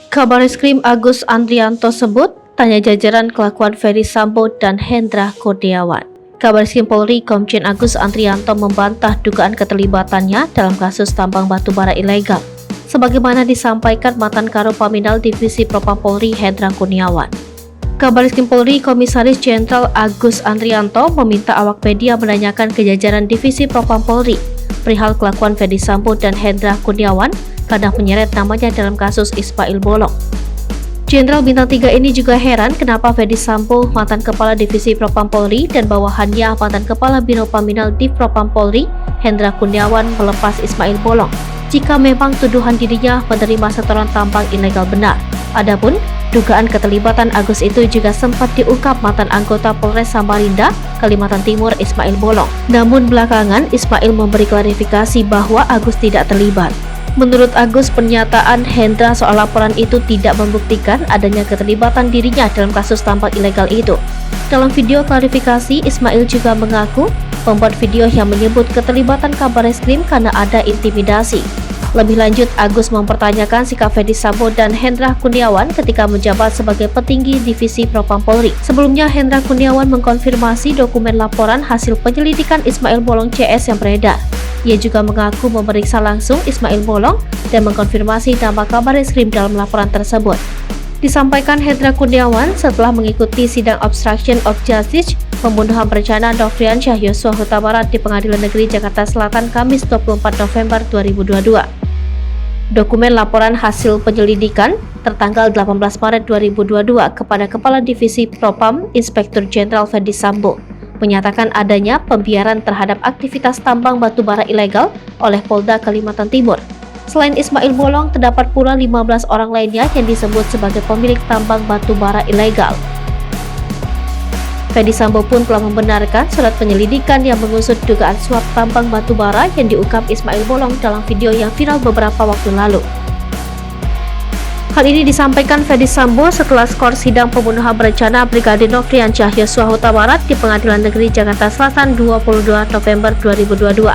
Kabareskrim Agus Andrianto sebut, tanya jajaran kelakuan Ferdy Sambo dan Hendra Kurniawan. Kabareskrim Polri Komjen Agus Andrianto membantah dugaan keterlibatannya dalam kasus tambang batubara ilegal, sebagaimana disampaikan mantan Karo Paminal Divisi Propam Polri Hendra Kurniawan. Kabareskrim Polri Komisaris Jenderal Agus Andrianto meminta awak media menanyakan ke jajaran Divisi Propam Polri perihal kelakuan Ferdy Sambo dan Hendra Kurniawan karena menyeret namanya dalam kasus Ismail Bolong. Jenderal Bintang 3 ini juga heran kenapa Ferdy Sambo, mantan Kepala Divisi Propam Polri, dan bawahannya mantan Kepala Biro Paminal Div Propam Polri, Hendra Kurniawan, melepas Ismail Bolong jika memang tuduhan dirinya menerima setoran tambang ilegal benar. Adapun dugaan keterlibatan Agus itu juga sempat diungkap mantan anggota Polres Samarinda, Kalimantan Timur, Ismail Bolong. Namun belakangan Ismail memberi klarifikasi bahwa Agus tidak terlibat. Menurut Agus, pernyataan Hendra soal laporan itu tidak membuktikan adanya keterlibatan dirinya dalam kasus tambang ilegal itu. Dalam video klarifikasi, Ismail juga mengaku membuat video yang menyebut keterlibatan Kabareskrim karena ada intimidasi. Lebih lanjut, Agus mempertanyakan sikap Ferdy Sambo dan Hendra Kurniawan ketika menjabat sebagai petinggi Divisi Propam Polri. Sebelumnya, Hendra Kurniawan mengkonfirmasi dokumen laporan hasil penyelidikan Ismail Bolong CS yang beredar. Ia juga mengaku memeriksa langsung Ismail Bolong dan mengkonfirmasi nama Kabareskrim dalam laporan tersebut. Disampaikan Hendra Kurniawan setelah mengikuti sidang obstruction of justice pembunuhan berencana Nofrian Syah Yosua Huta Barat di Pengadilan Negeri Jakarta Selatan Kamis 24 November 2022. Dokumen laporan hasil penyelidikan tertanggal 18 Maret 2022 kepada Kepala Divisi Propam Inspektur Jenderal Ferdy Sambo menyatakan adanya pembiaran terhadap aktivitas tambang batubara ilegal oleh Polda Kalimantan Timur. Selain Ismail Bolong, terdapat pula 15 orang lainnya yang disebut sebagai pemilik tambang batubara ilegal. Ferdy Sambo pun telah membenarkan surat penyelidikan yang mengusut dugaan suap tambang batubara yang diungkap Ismail Bolong dalam video yang viral beberapa waktu lalu. Hal ini disampaikan Ferdy Sambo setelah skor sidang pembunuhan berencana Brigadir Nofrian Syah Yosua Huta Barat di Pengadilan Negeri Jakarta Selatan 22 November 2022.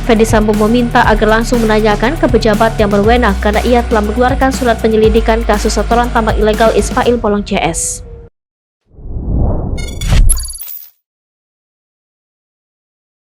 Ferdy Sambo meminta agar langsung menanyakan ke pejabat yang berwenang karena ia telah mengeluarkan surat penyelidikan kasus setoran tambang ilegal Ismail Bolong CS.